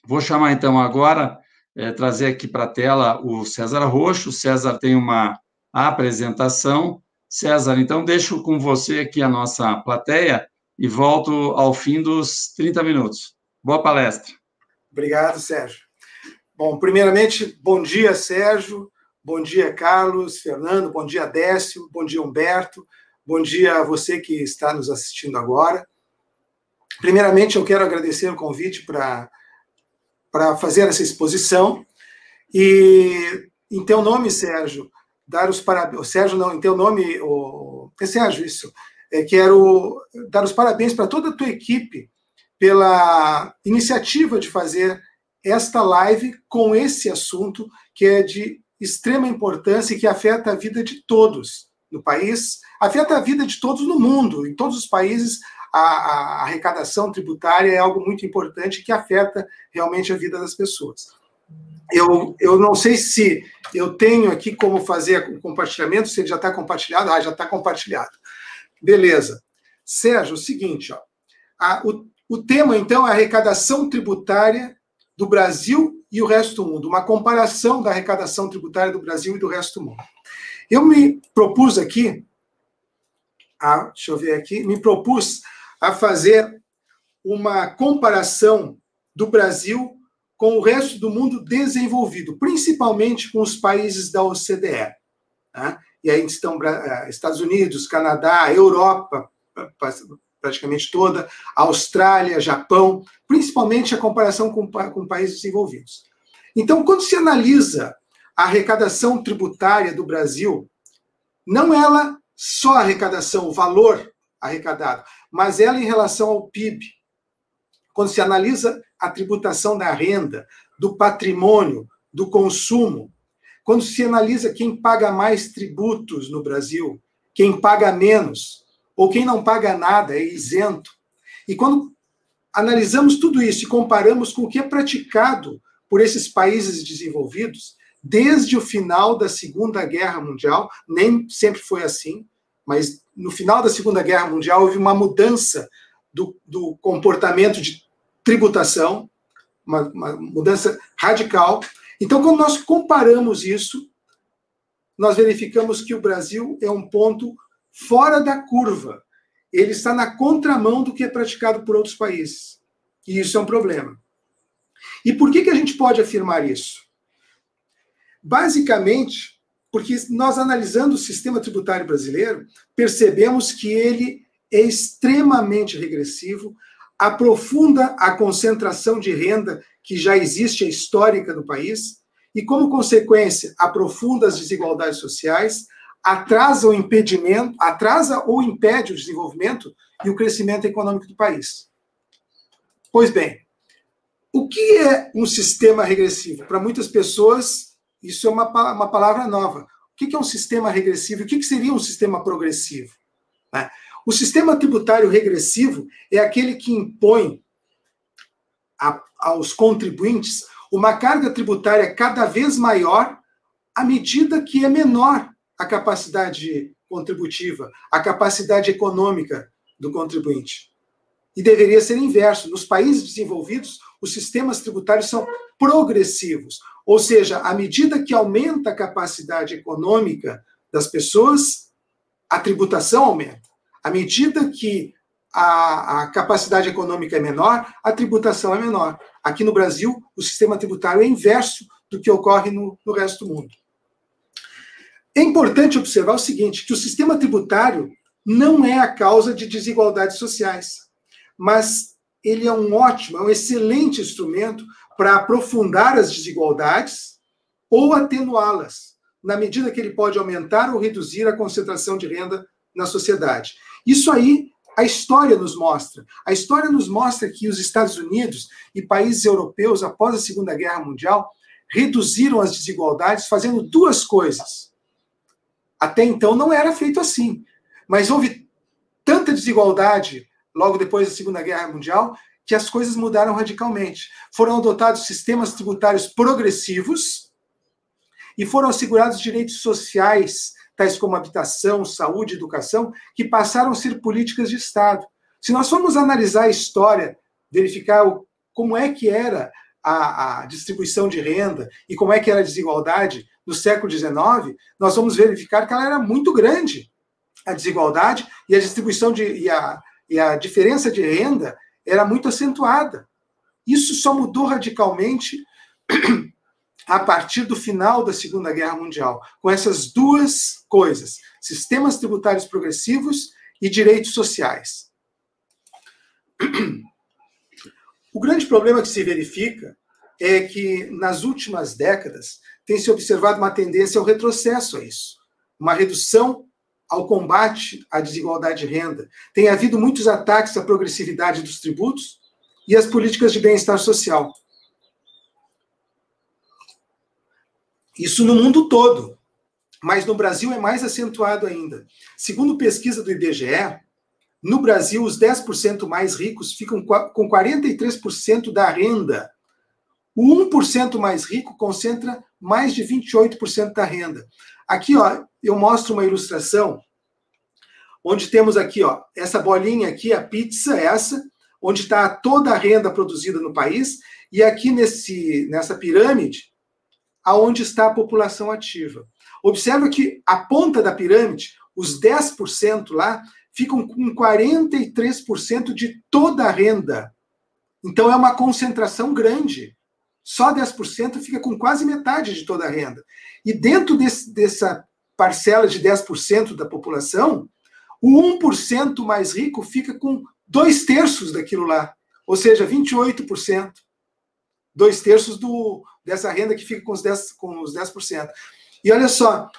Vou chamar, então, agora, trazer aqui para a tela o César Roxo. O César tem uma apresentação. César, então, deixo com você aqui a nossa plateia e volto ao fim dos 30 minutos. Boa palestra. Obrigado, Sérgio. Bom, primeiramente, bom dia, Sérgio. Bom dia, Carlos, Fernando. Bom dia, Décio. Bom dia, Humberto. Bom dia a você que está nos assistindo agora. Primeiramente, eu quero agradecer o convite para fazer essa exposição. E, em teu nome, Sérgio, dar os parabéns... Sérgio, não, em teu nome... É Sérgio, isso. Quero dar os parabéns para toda a tua equipe pela iniciativa de fazer esta live com esse assunto que é de extrema importância e que afeta a vida de todos no país, afeta a vida de todos no mundo. Em todos os países, a arrecadação tributária é algo muito importante que afeta realmente a vida das pessoas. Eu não sei se eu tenho aqui como fazer o compartilhamento, se ele já está compartilhado. Ah, já está compartilhado. Beleza. Sérgio, o seguinte, ó, o tema, então, é a arrecadação tributária do Brasil e o resto do mundo, uma comparação da arrecadação tributária do Brasil e do resto do mundo. Eu me propus aqui, deixa eu ver aqui, me propus a fazer uma comparação do Brasil com o resto do mundo desenvolvido, principalmente com os países da OCDE. Né? E aí estão Estados Unidos, Canadá, Europa, praticamente toda, Austrália, Japão, principalmente a comparação com países desenvolvidos. Então, quando se analisa a arrecadação tributária do Brasil, não ela só a arrecadação, o valor arrecadado, mas ela em relação ao PIB. Quando se analisa a tributação da renda, do patrimônio, do consumo, quando se analisa quem paga mais tributos no Brasil, quem paga menos, ou quem não paga nada, é isento. E quando analisamos tudo isso e comparamos com o que é praticado por esses países desenvolvidos, desde o final da Segunda Guerra Mundial, nem sempre foi assim, mas no final da Segunda Guerra Mundial houve uma mudança do comportamento de tributação, uma mudança radical. Então, quando nós comparamos isso, nós verificamos que o Brasil é um ponto fora da curva. Ele está na contramão do que é praticado por outros países. E isso é um problema. E por que a gente pode afirmar isso? Basicamente, porque nós, analisando o sistema tributário brasileiro, percebemos que ele é extremamente regressivo, aprofunda a concentração de renda que já existe, a histórica do país, e, como consequência, aprofunda as desigualdades sociais, atrasa ou impede o desenvolvimento e o crescimento econômico do país. Pois bem, o que é um sistema regressivo? Para muitas pessoas, isso é uma palavra nova. O que é um sistema regressivo? O que seria um sistema progressivo? O sistema tributário regressivo é aquele que impõe aos contribuintes uma carga tributária cada vez maior à medida que é menor a capacidade contributiva, a capacidade econômica do contribuinte. E deveria ser inverso. Nos países desenvolvidos, os sistemas tributários são progressivos. Ou seja, à medida que aumenta a capacidade econômica das pessoas, a tributação aumenta. À medida que a capacidade econômica é menor, a tributação é menor. Aqui no Brasil, o sistema tributário é inverso do que ocorre no resto do mundo. É importante observar o seguinte, que o sistema tributário não é a causa de desigualdades sociais, mas ele é um excelente instrumento para aprofundar as desigualdades ou atenuá-las, na medida que ele pode aumentar ou reduzir a concentração de renda na sociedade. Isso aí a história nos mostra. A história nos mostra que os Estados Unidos e países europeus, após a Segunda Guerra Mundial, reduziram as desigualdades fazendo duas coisas. Até então não era feito assim, mas houve tanta desigualdade logo depois da Segunda Guerra Mundial que as coisas mudaram radicalmente. Foram adotados sistemas tributários progressivos e foram assegurados direitos sociais, tais como habitação, saúde, educação, que passaram a ser políticas de Estado. Se nós formos analisar a história, verificar como é que era a distribuição de renda e como é que era a desigualdade no século XIX, nós vamos verificar que ela era muito grande, a desigualdade, e a distribuição e a diferença de renda era muito acentuada. Isso só mudou radicalmente a partir do final da Segunda Guerra Mundial, com essas duas coisas, sistemas tributários progressivos e direitos sociais. O grande problema que se verifica é que, nas últimas décadas, tem se observado uma tendência ao retrocesso a isso, uma redução ao combate à desigualdade de renda. Tem havido muitos ataques à progressividade dos tributos e às políticas de bem-estar social. Isso no mundo todo, mas no Brasil é mais acentuado ainda. Segundo pesquisa do IBGE, no Brasil, os 10% mais ricos ficam com 43% da renda. O 1% mais rico concentra mais de 28% da renda. Aqui, ó, eu mostro uma ilustração, onde temos aqui, ó, essa bolinha aqui, a pizza, essa, onde está toda a renda produzida no país, e aqui nessa pirâmide, aonde está a população ativa. Observa que a ponta da pirâmide, os 10% lá, ficam com 43% de toda a renda. Então é uma concentração grande. Só 10% fica com quase metade de toda a renda. E dentro dessa parcela de 10% da população, o 1% mais rico fica com 2/3 daquilo lá. Ou seja, 28%. 2/3 dessa renda que fica com os 10%. E olha só,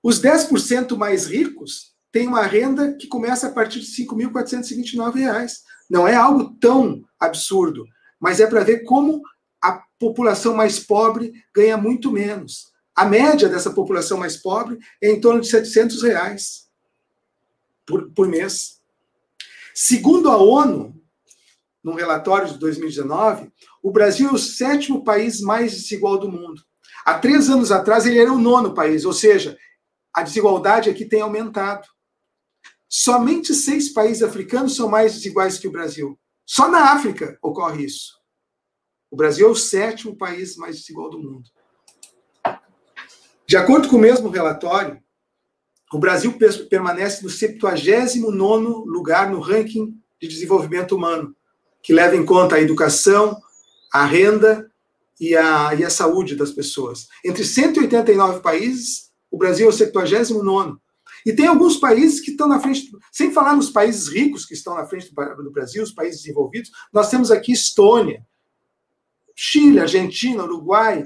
os 10% mais ricos têm uma renda que começa a partir de R$ 5.429. Não é algo tão absurdo, mas é para ver como a população mais pobre ganha muito menos. A média dessa população mais pobre é em torno de R$ 700 por mês. Segundo a ONU, num relatório de 2019, o Brasil é o 7º país mais desigual do mundo. Há 3 anos atrás, ele era o 9º país, ou seja, a desigualdade aqui tem aumentado. Somente 6 países africanos são mais desiguais que o Brasil. Só na África ocorre isso. O Brasil é o 7º país mais desigual do mundo. De acordo com o mesmo relatório, o Brasil permanece no 79º lugar no ranking de desenvolvimento humano, que leva em conta a educação, a renda e a saúde das pessoas. Entre 189 países, o Brasil é o 79º. E tem alguns países que estão na frente, sem falar nos países ricos que estão na frente do Brasil, os países desenvolvidos, nós temos aqui Estônia, Chile, Argentina, Uruguai,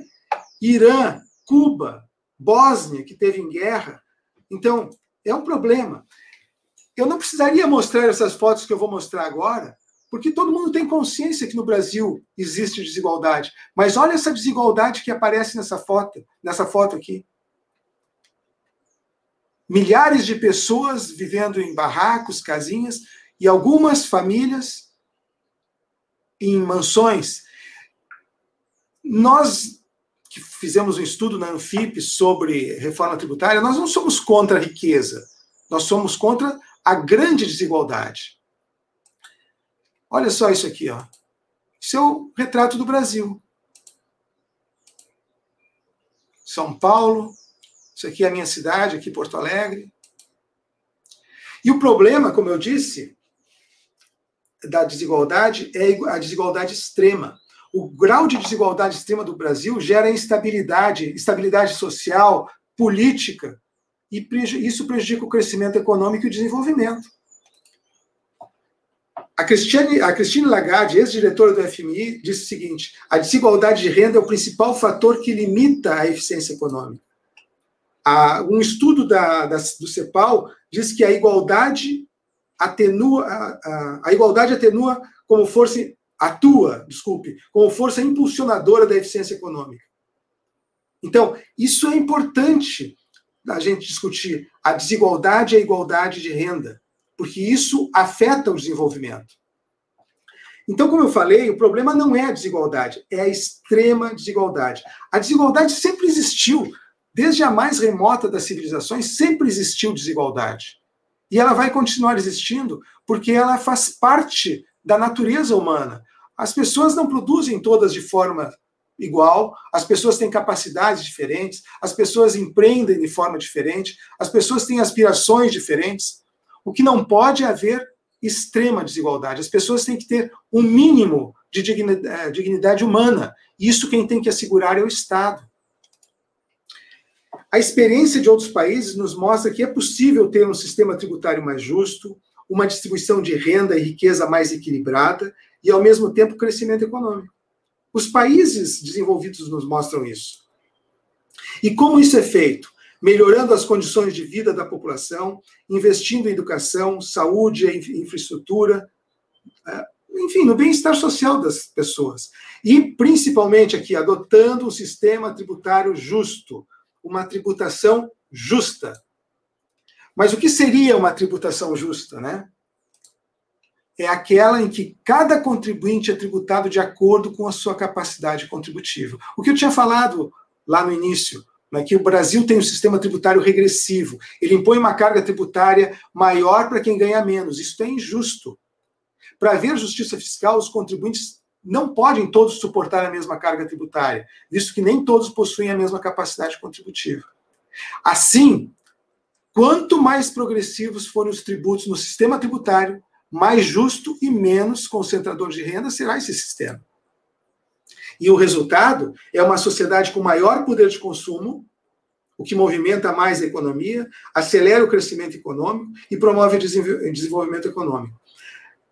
Irã, Cuba, Bósnia, que teve em guerra. Então, é um problema. Eu não precisaria mostrar essas fotos que eu vou mostrar agora, porque todo mundo tem consciência que no Brasil existe desigualdade. Mas olha essa desigualdade que aparece nessa foto aqui. Milhares de pessoas vivendo em barracos, casinhas, e algumas famílias em mansões. Nós que fizemos um estudo na Anfip sobre reforma tributária, nós não somos contra a riqueza, nós somos contra a grande desigualdade. Olha só isso aqui, ó. Isso é o retrato do Brasil. São Paulo, isso aqui é a minha cidade, aqui Porto Alegre. E o problema, como eu disse, da desigualdade é a desigualdade extrema. O grau de desigualdade extrema do Brasil gera instabilidade social, política, e isso prejudica o crescimento econômico e o desenvolvimento. A Christine Lagarde, ex-diretora do FMI, disse o seguinte: a desigualdade de renda é o principal fator que limita a eficiência econômica. Um estudo do CEPAL diz que a igualdade atenua como força como força impulsionadora da eficiência econômica. Então, isso é importante a gente discutir, a desigualdade e a igualdade de renda, porque isso afeta o desenvolvimento. Então, como eu falei, o problema não é a desigualdade, é a extrema desigualdade. A desigualdade sempre existiu. Desde a mais remota das civilizações, sempre existiu desigualdade. E ela vai continuar existindo porque ela faz parte da natureza humana. As pessoas não produzem todas de forma igual, as pessoas têm capacidades diferentes, as pessoas empreendem de forma diferente, as pessoas têm aspirações diferentes. O que não pode é haver extrema desigualdade. As pessoas têm que ter um mínimo de dignidade humana. Isso quem tem que assegurar é o Estado. A experiência de outros países nos mostra que é possível ter um sistema tributário mais justo, uma distribuição de renda e riqueza mais equilibrada e, ao mesmo tempo, crescimento econômico. Os países desenvolvidos nos mostram isso. E como isso é feito? Melhorando as condições de vida da população, investindo em educação, saúde, infraestrutura, enfim, no bem-estar social das pessoas. E, principalmente aqui, adotando um sistema tributário justo, uma tributação justa. Mas o que seria uma tributação justa, né? É aquela em que cada contribuinte é tributado de acordo com a sua capacidade contributiva. O que eu tinha falado lá no início, né, que o Brasil tem um sistema tributário regressivo. Ele impõe uma carga tributária maior para quem ganha menos. Isso é injusto. Para haver justiça fiscal, os contribuintes não podem todos suportar a mesma carga tributária, visto que nem todos possuem a mesma capacidade contributiva. Assim, quanto mais progressivos forem os tributos no sistema tributário, mais justo e menos concentrador de renda será esse sistema. E o resultado é uma sociedade com maior poder de consumo, o que movimenta mais a economia, acelera o crescimento econômico e promove o desenvolvimento econômico.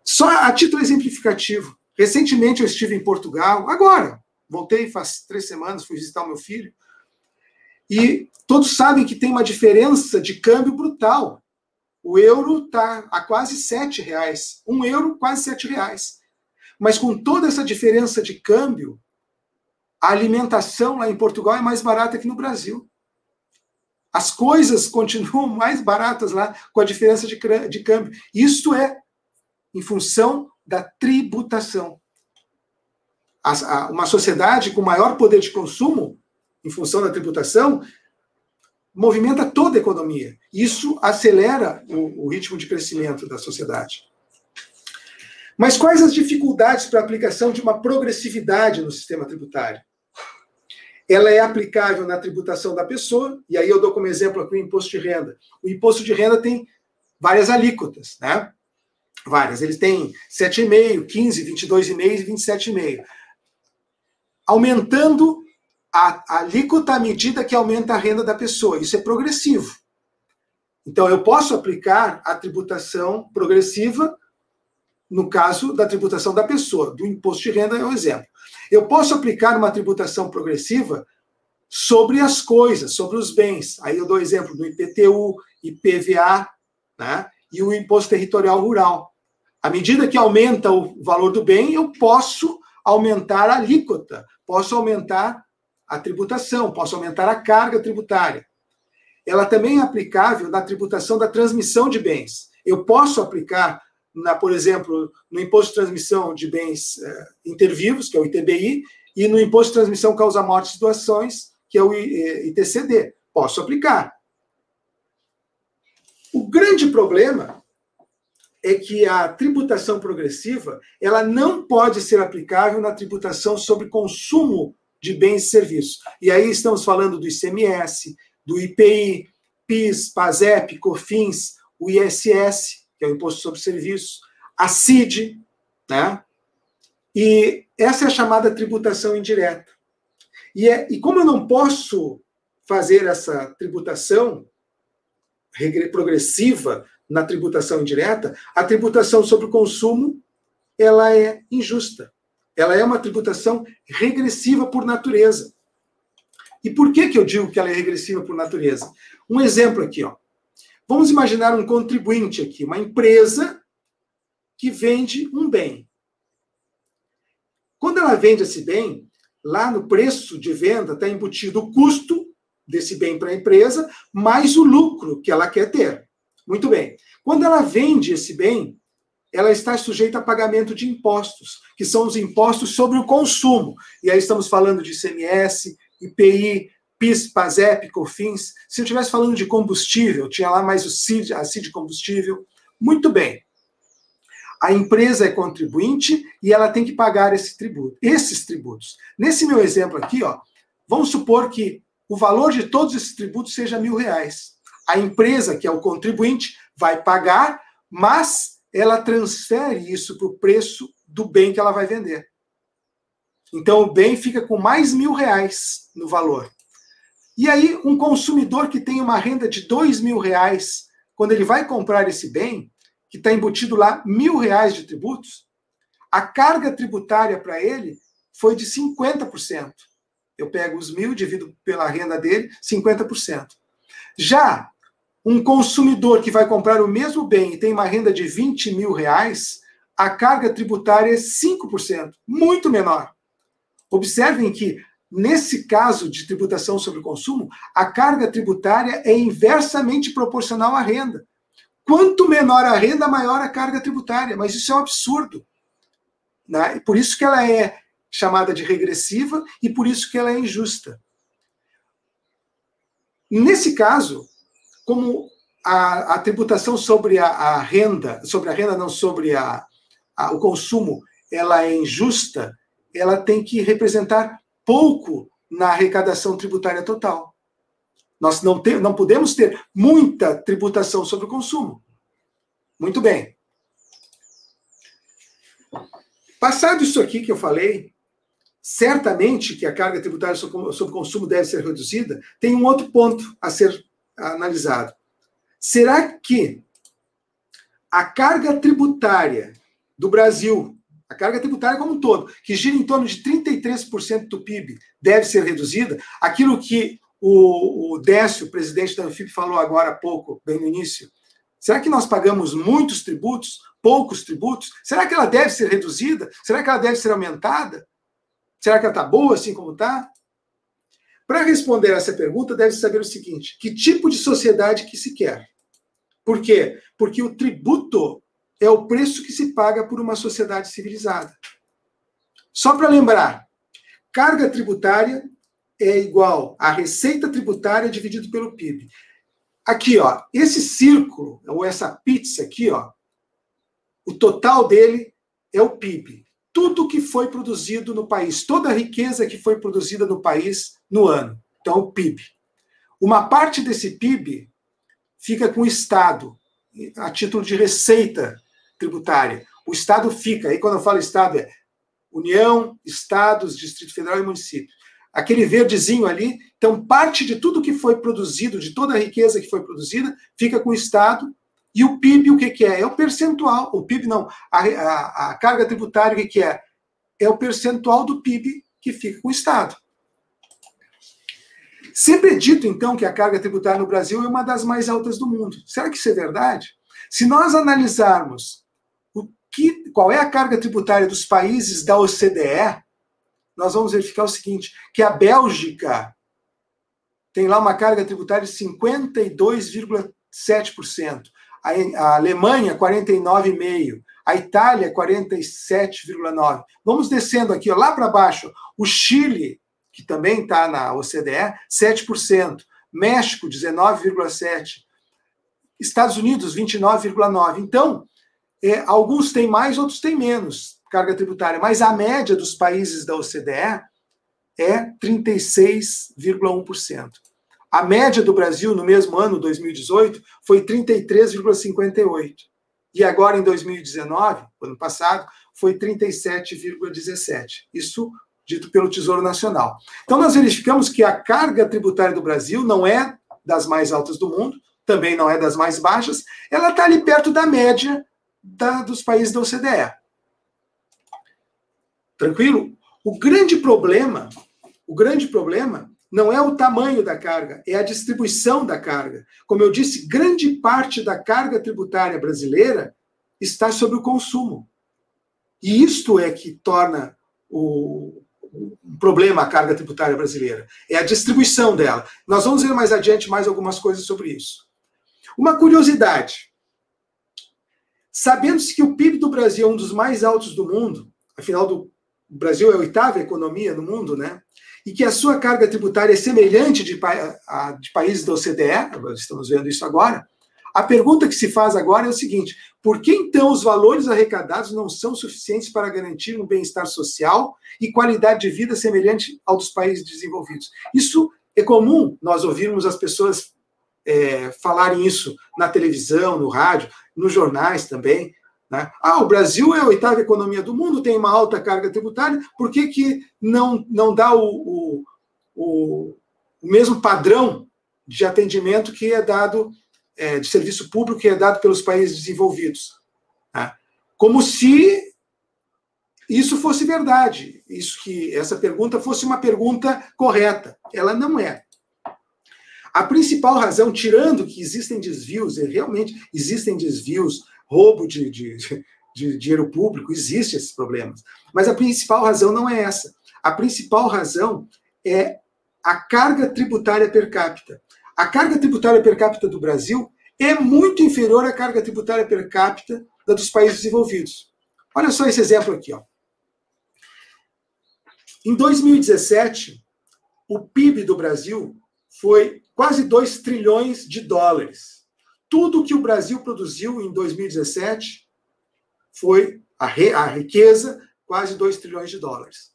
Só a título exemplificativo, recentemente eu estive em Portugal, agora, voltei faz 3 semanas, fui visitar o meu filho, e todos sabem que tem uma diferença de câmbio brutal. O euro está a quase R$7. €1, quase R$7. Mas com toda essa diferença de câmbio, a alimentação lá em Portugal é mais barata que no Brasil. As coisas continuam mais baratas lá com a diferença de câmbio. Isso é em função da tributação. Uma sociedade com maior poder de consumo, em função da tributação, movimenta toda a economia. Isso acelera o ritmo de crescimento da sociedade. Mas quais as dificuldades para a aplicação de uma progressividade no sistema tributário? Ela é aplicável na tributação da pessoa, e aí eu dou como exemplo aqui o imposto de renda. O imposto de renda tem várias alíquotas, né? Várias. Eles têm 7,5, 15, 22,5 e 27,5. Aumentando a alíquota à medida que aumenta a renda da pessoa. Isso é progressivo. Então, eu posso aplicar a tributação progressiva no caso da tributação da pessoa. Do imposto de renda é um exemplo. Eu posso aplicar uma tributação progressiva sobre as coisas, sobre os bens. Aí eu dou exemplo do IPTU, IPVA, né, e o Imposto Territorial Rural. À medida que aumenta o valor do bem, eu posso aumentar a alíquota, posso aumentar a tributação, posso aumentar a carga tributária. Ela também é aplicável na tributação da transmissão de bens. Eu posso aplicar, por exemplo, no Imposto de Transmissão de Bens Intervivos, que é o ITBI, e no Imposto de Transmissão Causa-Mortes e Doações, que é o ITCD. Posso aplicar. O grande problema é que a tributação progressiva ela não pode ser aplicável na tributação sobre consumo de bens e serviços. E aí estamos falando do ICMS, do IPI, PIS, PASEP, COFINS, o ISS, que é o Imposto sobre Serviços, a CID, né? E essa é a chamada tributação indireta. E como eu não posso fazer essa tributação progressiva na tributação indireta, a tributação sobre o consumo ela é injusta. Ela é uma tributação regressiva por natureza. E por que eu digo que ela é regressiva por natureza? Um exemplo aqui, ó. Vamos imaginar um contribuinte aqui, uma empresa que vende um bem. Quando ela vende esse bem, lá no preço de venda está embutido o custo desse bem para a empresa, mais o lucro que ela quer ter. Muito bem. Quando ela vende esse bem, ela está sujeita a pagamento de impostos, que são os impostos sobre o consumo. E aí estamos falando de ICMS, IPI, PIS, PASEP, COFINS. Se eu estivesse falando de combustível, tinha lá mais a CID combustível. Muito bem. A empresa é contribuinte e ela tem que pagar esses tributos. Nesse meu exemplo aqui, ó, vamos supor que o valor de todos esses tributos seja R$1.000. A empresa, que é o contribuinte, vai pagar, mas ela transfere isso para o preço do bem que ela vai vender. Então, o bem fica com mais R$1.000 no valor. E aí, um consumidor que tem uma renda de R$2.000, quando ele vai comprar esse bem, que está embutido lá R$1.000 de tributos, a carga tributária para ele foi de 50%. Eu pego os 1.000, divido pela renda dele, 50%. Já um consumidor que vai comprar o mesmo bem e tem uma renda de R$20.000, a carga tributária é 5%, muito menor. Observem que, nesse caso de tributação sobre o consumo, a carga tributária é inversamente proporcional à renda. Quanto menor a renda, maior a carga tributária. Mas isso é um absurdo, né? Por isso que ela é chamada de regressiva e por isso que ela é injusta. Nesse caso, como a tributação sobre a renda, sobre o consumo, ela é injusta, ela tem que representar pouco na arrecadação tributária total. Nós não podemos ter muita tributação sobre o consumo. Muito bem. Passado isso aqui que eu falei, certamente que a carga tributária sobre o consumo deve ser reduzida, tem um outro ponto a ser analisado. Será que a carga tributária do Brasil, a carga tributária como um todo, que gira em torno de 33% do PIB, deve ser reduzida? Aquilo que o Décio, presidente da Anfip, falou agora há pouco, bem no início. Será que nós pagamos muitos tributos, poucos tributos? Será que ela deve ser reduzida? Será que ela deve ser aumentada? Será que ela está boa assim como está? Para responder essa pergunta, deve saber o seguinte: que tipo de sociedade que se quer? Por quê? Porque o tributo é o preço que se paga por uma sociedade civilizada. Só para lembrar, carga tributária é igual a receita tributária dividido pelo PIB. Aqui, ó, esse círculo, ou essa pizza aqui, ó, o total dele é o PIB. Tudo que foi produzido no país, toda a riqueza que foi produzida no país no ano. Então, o PIB. Uma parte desse PIB fica com o Estado, a título de receita tributária. O Estado fica, aí quando eu falo Estado é União, Estados, Distrito Federal e município. Aquele verdezinho ali, então parte de tudo que foi produzido, de toda a riqueza que foi produzida, fica com o Estado. E o PIB, o que é? É o percentual. O PIB não, a carga tributária, o que é? É o percentual do PIB que fica com o Estado. Sempre é dito, então, que a carga tributária no Brasil é uma das mais altas do mundo. Será que isso é verdade? Se nós analisarmos qual é a carga tributária dos países da OCDE, nós vamos verificar o seguinte, que a Bélgica tem lá uma carga tributária de 52,7%, a Alemanha 49,5%, a Itália 47,9%. Vamos descendo aqui, ó, lá para baixo, o Chile, que também está na OCDE, 7%, México 19,7%, Estados Unidos 29,9%. Então, alguns têm mais, outros têm menos carga tributária, mas a média dos países da OCDE é 36,1%. A média do Brasil no mesmo ano, 2018, foi 33,58%. E agora, em 2019, ano passado, foi 37,17%. Isso dito pelo Tesouro Nacional. Então, nós verificamos que a carga tributária do Brasil não é das mais altas do mundo, também não é das mais baixas, ela está ali perto da média dos países da OCDE. Tranquilo? O grande problema não é o tamanho da carga, é a distribuição da carga. Como eu disse, grande parte da carga tributária brasileira está sobre o consumo. E isto é que torna um problema a carga tributária brasileira. É a distribuição dela. Nós vamos ver mais adiante mais algumas coisas sobre isso. Uma curiosidade. Sabendo-se que o PIB do Brasil é um dos mais altos do mundo, afinal, o Brasil é a 8ª economia no mundo, né? E que a sua carga tributária é semelhante de países da OCDE, estamos vendo isso agora, a pergunta que se faz agora é o seguinte: Por que, então, os valores arrecadados não são suficientes para garantir um bem-estar social e qualidade de vida semelhante ao dos países desenvolvidos? Isso é comum nós ouvirmos as pessoas falarem isso na televisão, no rádio, nos jornais também, né? O Brasil é a 8ª economia do mundo, tem uma alta carga tributária, por que não dá o mesmo padrão de atendimento que é dado, de serviço público que é dado pelos países desenvolvidos? Né? Como se isso fosse verdade, essa pergunta fosse uma pergunta correta. Ela não é. A principal razão, tirando que existem desvios, realmente existem desvios, roubo de dinheiro público, existem esses problemas. Mas a principal razão não é essa. A principal razão é a carga tributária per capita. A carga tributária per capita do Brasil é muito inferior à carga tributária per capita da dos países desenvolvidos. Olha só esse exemplo aqui. Ó. Em 2017, o PIB do Brasil foi quase 2 trilhões de dólares. Tudo que o Brasil produziu em 2017 foi a riqueza, quase 2 trilhões de dólares.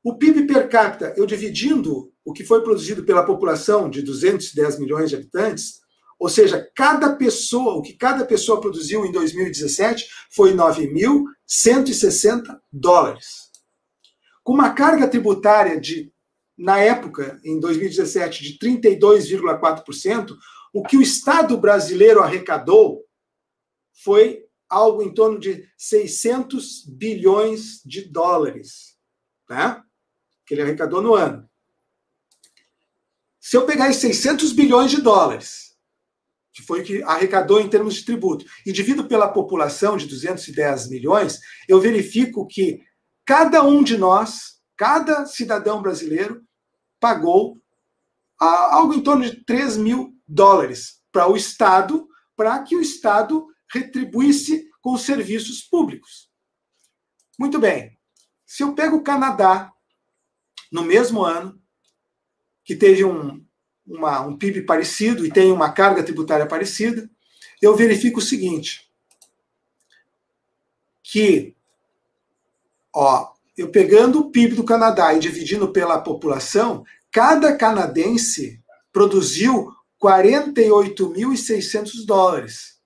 O PIB per capita, eu dividindo o que foi produzido pela população de 210 milhões de habitantes, ou seja, o que cada pessoa produziu em 2017 foi 9.160 dólares. Com uma carga tributária na época, em 2017, de 32,4%, o que o Estado brasileiro arrecadou foi algo em torno de 600 bilhões de dólares, né? Que ele arrecadou no ano. Se eu pegar esses 600 bilhões de dólares, que foi o que arrecadou em termos de tributo, e divido pela população de 210 milhões, eu verifico que cada um de nós, cada cidadão brasileiro, pagou algo em torno de 3 mil dólares para o Estado, para que o Estado retribuísse com os serviços públicos. Muito bem. Se eu pego o Canadá, no mesmo ano, que teve um PIB parecido e tem uma carga tributária parecida, eu verifico o seguinte, que, eu pegando o PIB do Canadá e dividindo pela população, cada canadense produziu 48.600 dólares.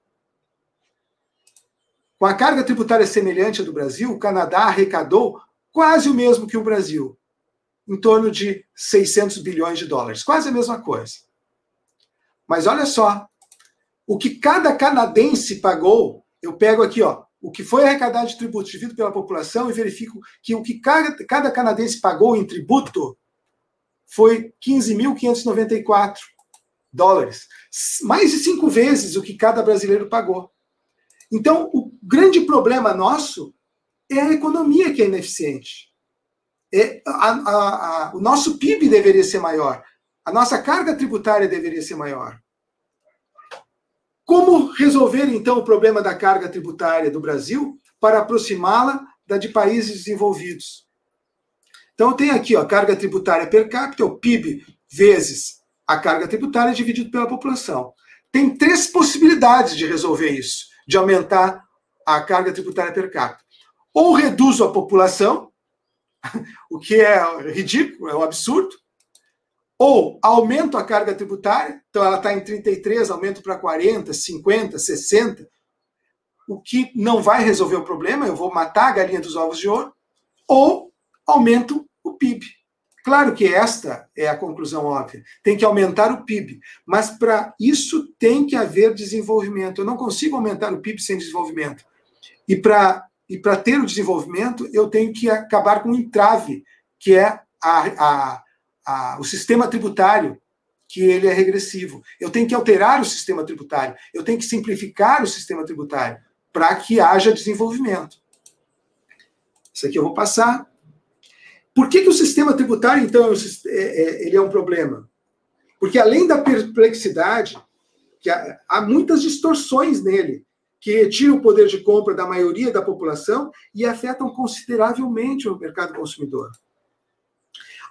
Com a carga tributária semelhante à do Brasil, o Canadá arrecadou quase o mesmo que o Brasil, em torno de 600 bilhões de dólares, quase a mesma coisa. Mas olha só, o que cada canadense pagou, eu pego aqui, o que foi arrecadado de tributo dividido pela população e verifico que o que cada canadense pagou em tributo foi 15.594 dólares. Mais de 5 vezes o que cada brasileiro pagou. Então, o grande problema nosso é a economia que é ineficiente. O nosso PIB deveria ser maior. A nossa carga tributária deveria ser maior. Como resolver, então, o problema da carga tributária do Brasil para aproximá-la da de países desenvolvidos? Então, eu tenho aqui a carga tributária per capita, o PIB vezes a carga tributária dividido pela população. Tem 3 possibilidades de resolver isso, de aumentar a carga tributária per capita. Ou reduzo a população, o que é ridículo, é um absurdo, ou aumento a carga tributária, então ela está em 33, aumento para 40, 50, 60, o que não vai resolver o problema, eu vou matar a galinha dos ovos de ouro, ou aumento o PIB. Claro que esta é a conclusão óbvia, tem que aumentar o PIB, mas para isso tem que haver desenvolvimento. Eu não consigo aumentar o PIB sem desenvolvimento. E para ter o desenvolvimento, eu tenho que acabar com o entrave, que é o sistema tributário, que ele é regressivo. Eu tenho que alterar o sistema tributário, eu tenho que simplificar o sistema tributário para que haja desenvolvimento. Isso aqui eu vou passar. Por que o sistema tributário, então, ele é um problema? Porque, além da perplexidade, que há muitas distorções nele, que retiram o poder de compra da maioria da população e afetam consideravelmente o mercado consumidor.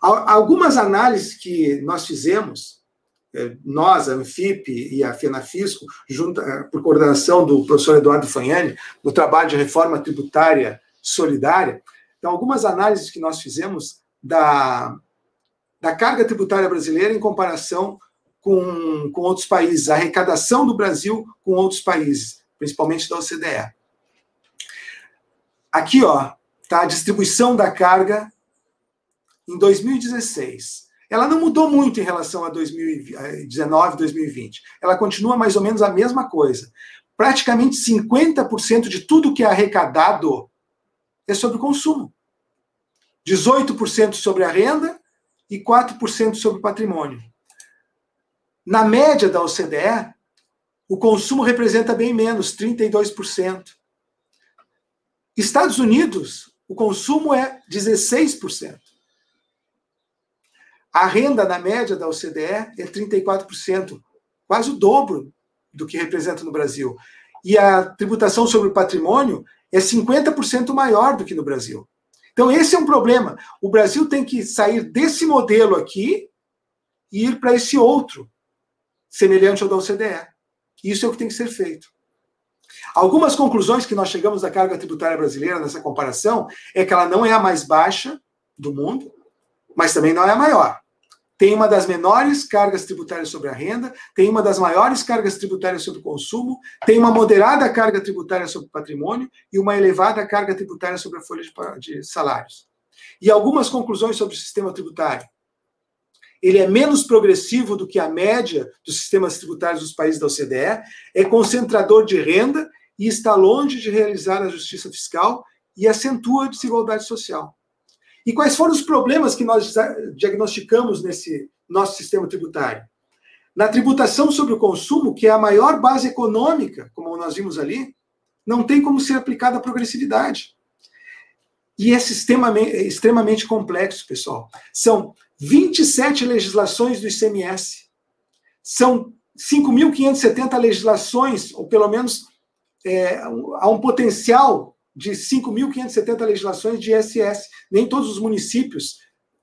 Algumas análises que nós fizemos nós, a Anfip e a FENAFISCO, por coordenação do professor Eduardo Fagnani, no trabalho de reforma tributária solidária. Então, algumas análises que nós fizemos da carga tributária brasileira em comparação com outros países, a arrecadação do Brasil com outros países, principalmente da OCDE. Aqui, está a distribuição da carga em 2016. Ela não mudou muito em relação a 2019, 2020. Ela continua mais ou menos a mesma coisa. Praticamente 50% de tudo que é arrecadado é sobre o consumo. 18% sobre a renda e 4% sobre o patrimônio. Na média da OCDE, o consumo representa bem menos, 32%. Estados Unidos, o consumo é 16%. A renda, na média da OCDE, é 34%, quase o dobro do que representa no Brasil. E a tributação sobre o patrimônio é 50% maior do que no Brasil. Então, esse é um problema. O Brasil tem que sair desse modelo aqui e ir para esse outro, semelhante ao da OCDE. Isso é o que tem que ser feito. Algumas conclusões que nós chegamos da carga tributária brasileira nessa comparação é que ela não é a mais baixa do mundo, mas também não é a maior. Tem uma das menores cargas tributárias sobre a renda, tem uma das maiores cargas tributárias sobre o consumo, tem uma moderada carga tributária sobre o patrimônio e uma elevada carga tributária sobre a folha de salários. E algumas conclusões sobre o sistema tributário. Ele é menos progressivo do que a média dos sistemas tributários dos países da OCDE, é concentrador de renda e está longe de realizar a justiça fiscal e acentua a desigualdade social. E quais foram os problemas que nós diagnosticamos nesse nosso sistema tributário? Na tributação sobre o consumo, que é a maior base econômica, como nós vimos ali, não tem como ser aplicada a progressividade. E é extremamente complexo, pessoal. São 27 legislações do ICMS. São 5.570 legislações, ou pelo menos há um potencial de 5.570 legislações de ISS. Nem todos os municípios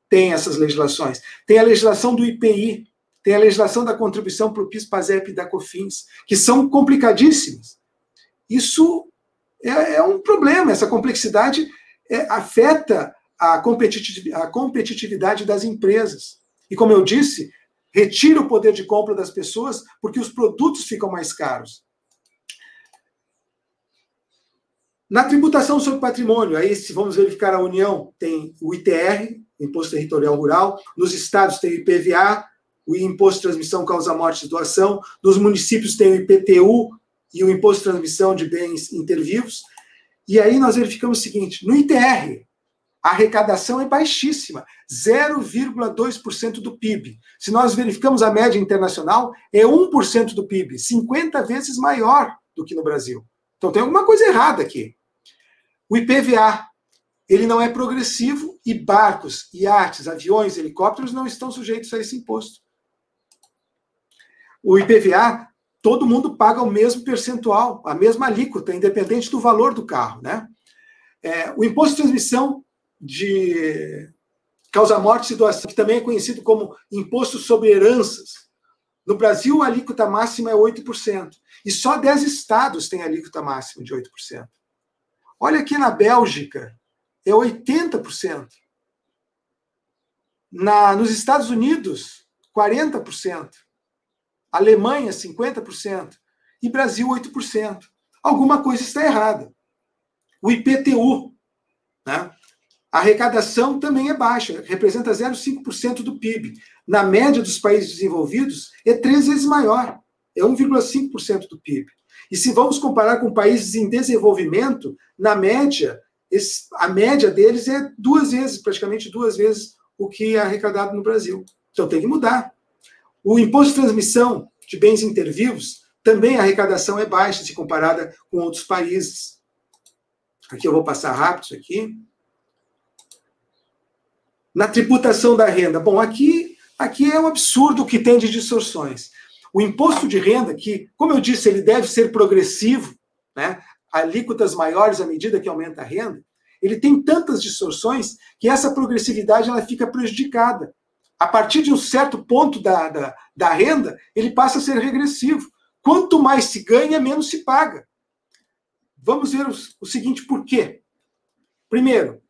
têm essas legislações. Tem a legislação do IPI, tem a legislação da contribuição para o PIS, PASEP e da COFINS, que são complicadíssimas. Isso é um problema, essa complexidade afeta a competitividade das empresas. E, como eu disse, retira o poder de compra das pessoas porque os produtos ficam mais caros. Na tributação sobre patrimônio, aí se vamos verificar a União, tem o ITR, o Imposto Territorial Rural, nos estados tem o IPVA, o Imposto de Transmissão Causa Morte e Doação, nos municípios tem o IPTU e o Imposto de Transmissão de Bens Intervivos, e aí nós verificamos o seguinte, no ITR, a arrecadação é baixíssima, 0,2% do PIB. Se nós verificamos a média internacional, é 1% do PIB, 50 vezes maior do que no Brasil. Então tem alguma coisa errada aqui. O IPVA, ele não é progressivo e barcos, iates, aviões, helicópteros não estão sujeitos a esse imposto. O IPVA, todo mundo paga o mesmo percentual, a mesma alíquota, independente do valor do carro, né? O imposto de transmissão de causa-morte e doação, que também é conhecido como imposto sobre heranças. No Brasil, a alíquota máxima é 8%. E só 10 estados têm a alíquota máxima de 8%. Olha aqui na Bélgica, é 80%. Nos Estados Unidos, 40%. Alemanha, 50%. E Brasil, 8%. Alguma coisa está errada. O IPTU, né? A arrecadação também é baixa, representa 0,5% do PIB. Na média dos países desenvolvidos, é 3 vezes maior, é 1,5% do PIB. E se vamos comparar com países em desenvolvimento, na média, a média deles é praticamente duas vezes o que é arrecadado no Brasil. Então tem que mudar. O imposto de transmissão de bens intervivos, também a arrecadação é baixa se comparada com outros países. Aqui eu vou passar rápido isso aqui. Na tributação da renda, bom, aqui é um absurdo o que tem de distorções. O imposto de renda, que, como eu disse, ele deve ser progressivo, né? Alíquotas maiores à medida que aumenta a renda, ele tem tantas distorções que essa progressividade ela fica prejudicada. a partir de um certo ponto da renda, ele passa a ser regressivo. Quanto mais se ganha, menos se paga. Vamos ver o seguinte, por quê? Primeiro,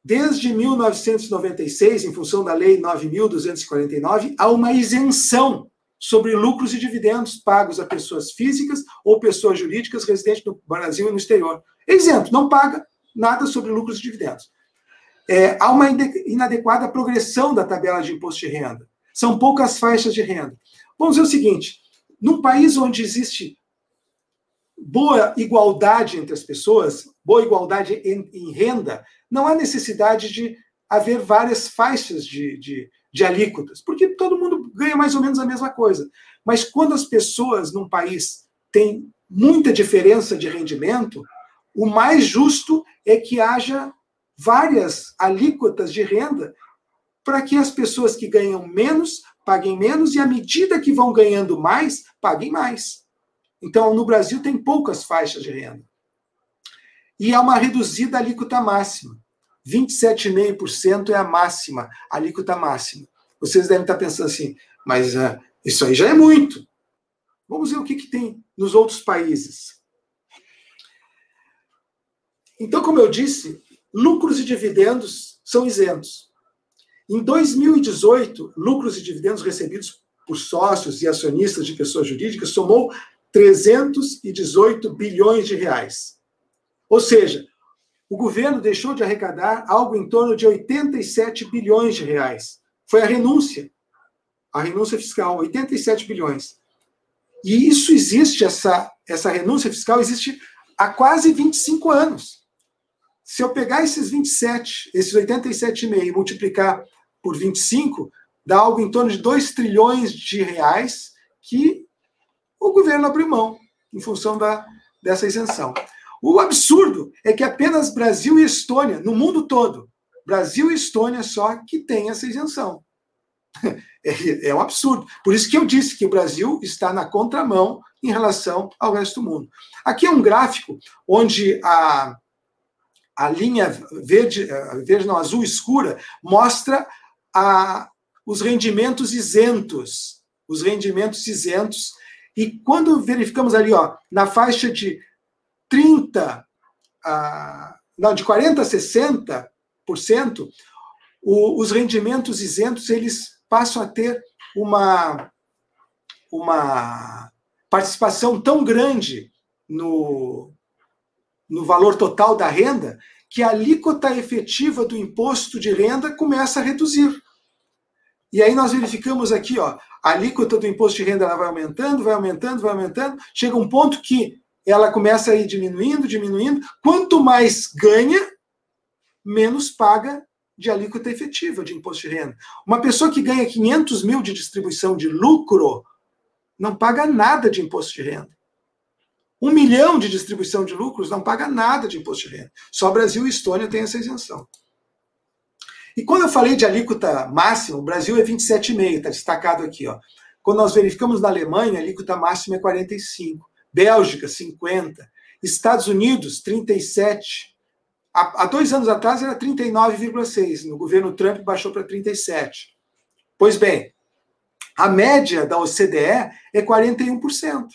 desde 1996, em função da Lei 9.249, há uma isenção sobre lucros e dividendos pagos a pessoas físicas ou pessoas jurídicas residentes no Brasil e no exterior. É isento, não paga nada sobre lucros e dividendos. Há uma inadequada progressão da tabela de imposto de renda. São poucas faixas de renda. Vamos ver o seguinte, num país onde existe boa igualdade entre as pessoas, boa igualdade em renda, não há necessidade de haver várias faixas de alíquotas, porque todo mundo ganha mais ou menos a mesma coisa. Mas quando as pessoas num país têm muita diferença de rendimento, o mais justo é que haja várias alíquotas de renda para que as pessoas que ganham menos paguem menos e, à medida que vão ganhando mais, paguem mais. Então, no Brasil, tem poucas faixas de renda. E há uma reduzida alíquota máxima. 27,5% é a máxima, a alíquota máxima. Vocês devem estar pensando assim, mas isso aí já é muito. Vamos ver o que tem nos outros países. Então, como eu disse, lucros e dividendos são isentos. Em 2018, lucros e dividendos recebidos por sócios e acionistas de pessoas jurídicas somou 318 bilhões de reais. Ou seja, o governo deixou de arrecadar algo em torno de 87 bilhões de reais. Foi a renúncia fiscal, 87 bilhões. E isso existe, essa renúncia fiscal existe há quase 25 anos. Se eu pegar esses 87,5 e multiplicar por 25, dá algo em torno de 2 trilhões de reais que o governo abriu mão em função dessa isenção. O absurdo é que apenas Brasil e Estônia, no mundo todo, Brasil e Estônia só que tem essa isenção. É um absurdo. Por isso que eu disse que o Brasil está na contramão em relação ao resto do mundo. Aqui é um gráfico onde a linha azul escura mostra os rendimentos isentos. Os rendimentos isentos. E quando verificamos ali, na faixa de 40% a 60%, os rendimentos isentos, eles passam a ter uma participação tão grande no valor total da renda, que a alíquota efetiva do imposto de renda começa a reduzir. E aí nós verificamos aqui, a alíquota do imposto de renda ela vai aumentando, chega um ponto que ela começa a ir diminuindo. Quanto mais ganha, menos paga de alíquota efetiva de imposto de renda. Uma pessoa que ganha 500 mil de distribuição de lucro não paga nada de imposto de renda. 1 milhão de distribuição de lucros não paga nada de imposto de renda. Só Brasil e Estônia têm essa isenção. E quando eu falei de alíquota máxima, o Brasil é 27,5%, está destacado aqui. Quando nós verificamos na Alemanha, a alíquota máxima é 45%. Bélgica, 50%. Estados Unidos, 37%. Há 2 anos atrás era 39,6%. No governo Trump baixou para 37%. Pois bem, a média da OCDE é 41%.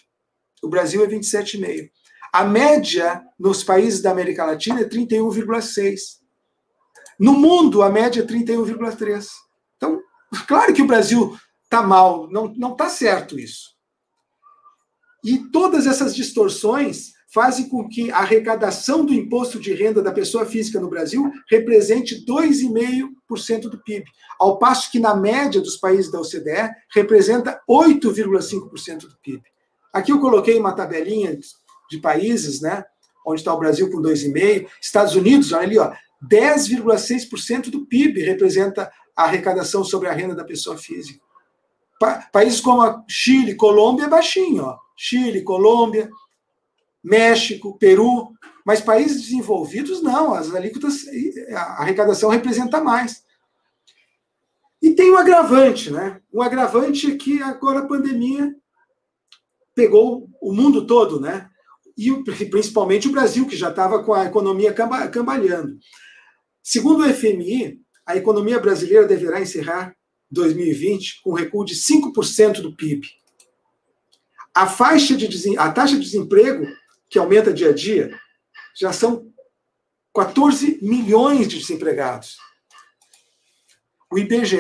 O Brasil é 27,5%. A média nos países da América Latina é 31,6%. No mundo, a média é 31,3%. Então, claro que o Brasil está mal, não está certo isso. E todas essas distorções fazem com que a arrecadação do imposto de renda da pessoa física no Brasil represente 2,5% do PIB, ao passo que na média dos países da OCDE representa 8,5% do PIB. Aqui eu coloquei uma tabelinha de países, onde está o Brasil com 2,5%, Estados Unidos, olha ali, 10,6% do PIB representa a arrecadação sobre a renda da pessoa física. Países como Chile, Colômbia é baixinho, Chile, Colômbia, México, Peru, mas países desenvolvidos não, as alíquotas, a arrecadação representa mais. E tem um agravante, Um agravante é que agora a pandemia pegou o mundo todo, E principalmente o Brasil, que já estava com a economia cambaleando. Segundo o FMI, a economia brasileira deverá encerrar 2020 com recuo de 5% do PIB. A taxa de desemprego, que aumenta dia a dia, já são 14 milhões de desempregados. O IBGE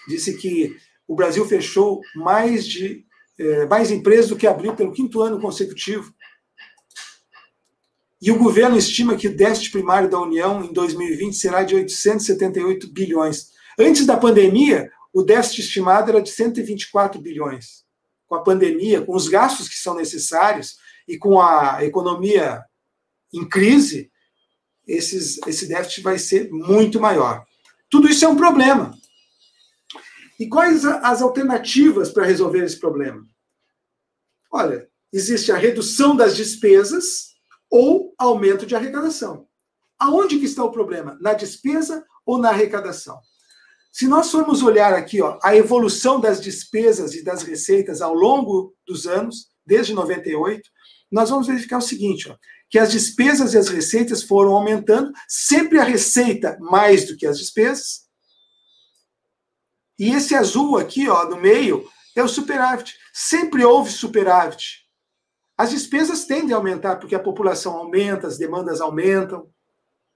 disse que o Brasil fechou mais empresas do que abriu pelo 5º ano consecutivo. E o governo estima que o déficit primário da União em 2020 será de 878 bilhões. Antes da pandemia, o déficit estimado era de 124 bilhões. Com a pandemia, com os gastos que são necessários e com a economia em crise, esse déficit vai ser muito maior. Tudo isso é um problema. E quais as alternativas para resolver esse problema? Olha, existe a redução das despesas ou aumento de arrecadação. Aonde que está o problema? Na despesa ou na arrecadação? Se nós formos olhar aqui, a evolução das despesas e das receitas ao longo dos anos, desde 98, nós vamos verificar o seguinte, que as despesas e as receitas foram aumentando, sempre a receita mais do que as despesas. E esse azul aqui, no meio, é o superávit. Sempre houve superávit. As despesas tendem a aumentar porque a população aumenta, as demandas aumentam.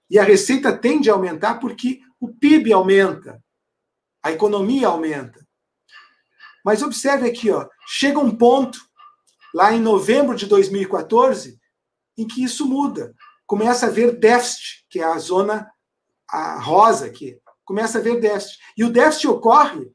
E a receita tende a aumentar porque o PIB aumenta. A economia aumenta. Mas observe aqui, chega um ponto, lá em novembro de 2014, em que isso muda. Começa a haver déficit, que é a zona rosa aqui. Começa a haver déficit. E o déficit ocorre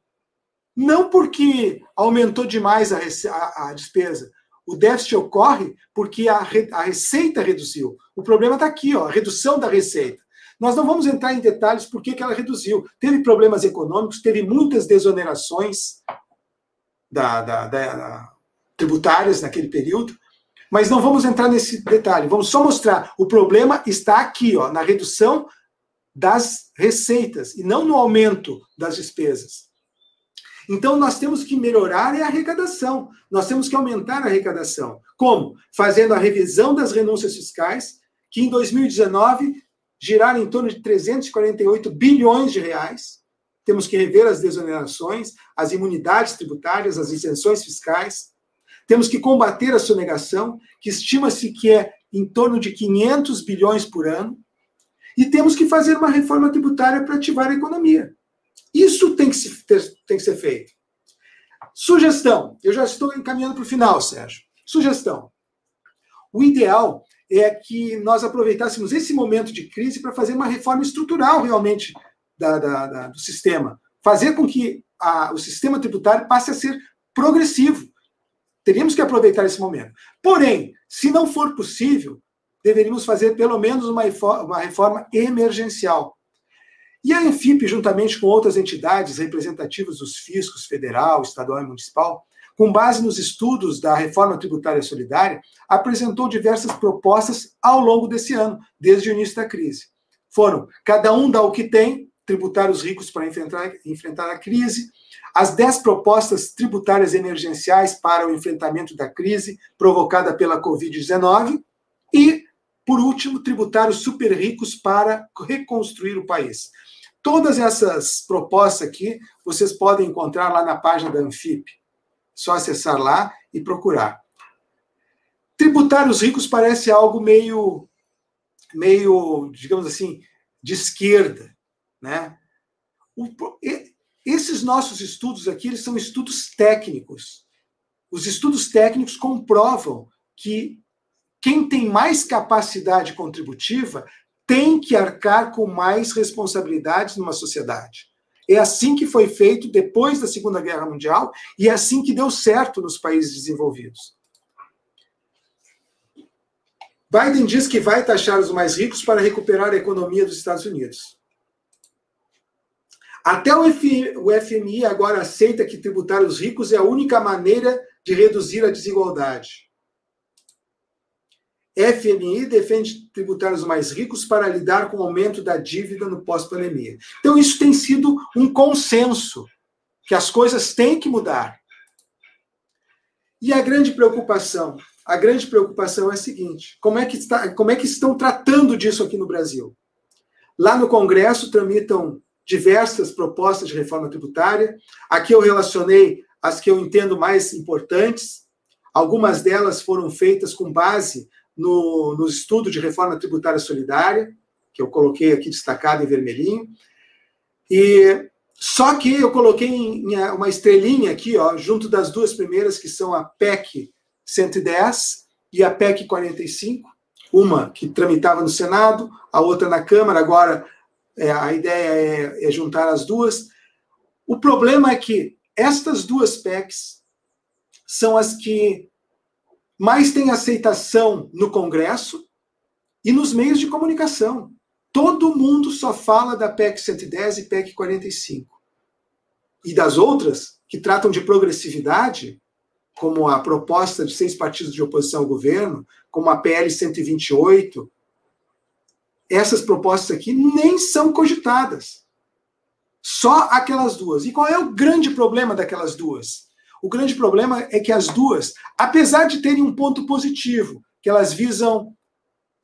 não porque aumentou demais a despesa. O déficit ocorre porque a receita reduziu. O problema está aqui, a redução da receita. Nós não vamos entrar em detalhes por que ela reduziu. Teve problemas econômicos, teve muitas desonerações tributárias naquele período, mas não vamos entrar nesse detalhe. Vamos só mostrar. O problema está aqui, na redução das receitas e não no aumento das despesas. Então, nós temos que melhorar a arrecadação. Nós temos que aumentar a arrecadação. Como? Fazendo a revisão das renúncias fiscais, que em 2019 giraram em torno de 348 bilhões de reais. Temos que rever as desonerações, as imunidades tributárias, as isenções fiscais. Temos que combater a sonegação, que estima-se que é em torno de 500 bilhões por ano. E temos que fazer uma reforma tributária para ativar a economia. Isso tem que ser feito. Sugestão. Eu já estou encaminhando para o final, Sérgio. Sugestão. O ideal é que nós aproveitássemos esse momento de crise para fazer uma reforma estrutural, realmente, do sistema. Fazer com que o sistema tributário passe a ser progressivo. Teríamos que aproveitar esse momento. Porém, se não for possível, deveríamos fazer pelo menos uma reforma emergencial. E a Anfip, juntamente com outras entidades representativas dos fiscos federal, estadual e municipal, com base nos estudos da reforma tributária solidária, apresentou diversas propostas ao longo desse ano, desde o início da crise. Foram: cada um dá o que tem, tributar os ricos para enfrentar a crise; as 10 propostas tributárias emergenciais para o enfrentamento da crise provocada pela Covid-19 e, por último, tributar os super ricos para reconstruir o país. Todas essas propostas aqui vocês podem encontrar lá na página da Anfip. Só acessar lá e procurar. Tributar os ricos parece algo meio, digamos assim, de esquerda, né? Esses nossos estudos aqui, eles são estudos técnicos. Os estudos técnicos comprovam que quem tem mais capacidade contributiva tem que arcar com mais responsabilidades numa sociedade. É assim que foi feito depois da Segunda Guerra Mundial e é assim que deu certo nos países desenvolvidos. Biden diz que vai taxar os mais ricos para recuperar a economia dos Estados Unidos. Até o FMI agora aceita que tributar os ricos é a única maneira de reduzir a desigualdade. FMI defende tributar os mais ricos para lidar com o aumento da dívida no pós-pandemia. Então, isso tem sido um consenso, que as coisas têm que mudar. E a grande preocupação é a seguinte: como é que estão tratando disso aqui no Brasil? Lá no Congresso tramitam diversas propostas de reforma tributária. Aqui eu relacionei as que eu entendo mais importantes. Algumas delas foram feitas com base no estudo de reforma tributária solidária, que eu coloquei aqui destacado em vermelhinho. E só que eu coloquei uma estrelinha aqui, ó, junto das duas primeiras, que são a PEC 110 e a PEC 45, uma que tramitava no Senado, a outra na Câmara. Agora a ideia é juntar as duas. O problema é que estas duas PECs são as que mais têm aceitação no Congresso e nos meios de comunicação. Todo mundo só fala da PEC 110 e PEC 45. E das outras, que tratam de progressividade, como a proposta de 6 partidos de oposição ao governo, como a PL 128, essas propostas aqui nem são cogitadas. Só aquelas duas. E qual é o grande problema daquelas duas? O grande problema é que as duas, apesar de terem um ponto positivo, que elas visam,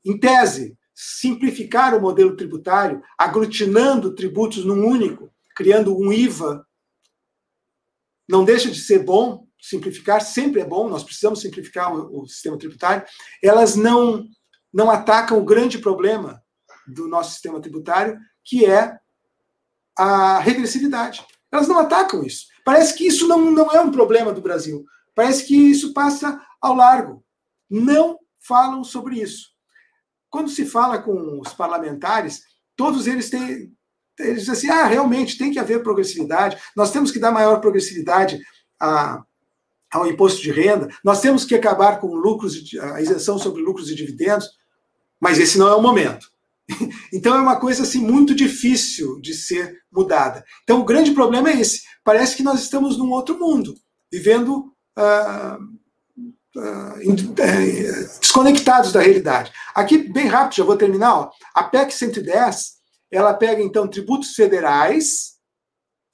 em tese, simplificar o modelo tributário, aglutinando tributos num único, criando um IVA, não deixa de ser bom. Simplificar sempre é bom, nós precisamos simplificar o sistema tributário. Elas não atacam o grande problema do nosso sistema tributário, que é a regressividade. Elas não atacam isso. Parece que isso não é um problema do Brasil. Parece que isso passa ao largo. Não falam sobre isso. Quando se fala com os parlamentares, todos eles dizem assim, realmente tem que haver progressividade, nós temos que dar maior progressividade ao imposto de renda, nós temos que acabar com a isenção sobre lucros e dividendos, mas esse não é o momento. Então é uma coisa assim, muito difícil de ser mudada. Então o grande problema é esse. Parece que nós estamos num outro mundo, vivendo desconectados da realidade. Aqui, bem rápido, já vou terminar. Ó. A PEC 110, ela pega, então, tributos federais,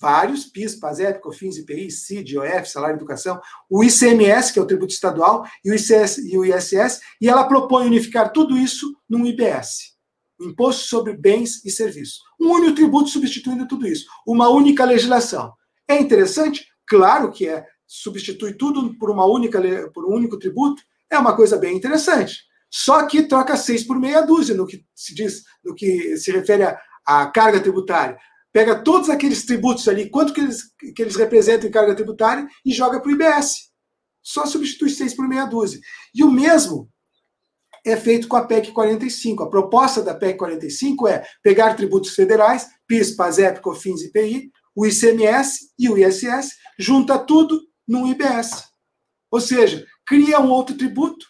vários, PIS, PASEP, COFINS, IPI, CID, IOF, salário e educação, o ICMS, que é o tributo estadual, e o ISS, e ela propõe unificar tudo isso num IBS, Imposto sobre Bens e Serviços. Um único tributo substituindo tudo isso. Uma única legislação. É interessante? Claro que é. Substitui tudo por um único tributo. É uma coisa bem interessante. Só que troca 6 por meia dúzia no que se refere à carga tributária. Pega todos aqueles tributos ali, quanto que eles representam em carga tributária, e joga para o IBS. Só substitui 6 por meia dúzia. E o mesmo é feito com a PEC 45. A proposta da PEC 45 é pegar tributos federais, PIS, PASEP, COFINS, IPI, o ICMS e o ISS, junta tudo num IBS. Ou seja, cria um outro tributo,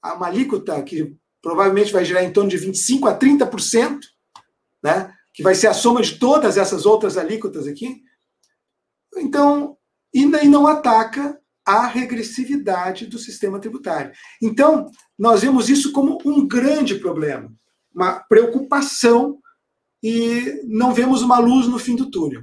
uma alíquota que provavelmente vai gerar em torno de 25% a 30%, né? Que vai ser a soma de todas essas outras alíquotas aqui. Então, e não ataca a regressividade do sistema tributário. Então, nós vemos isso como um grande problema, uma preocupação, e não vemos uma luz no fim do túnel.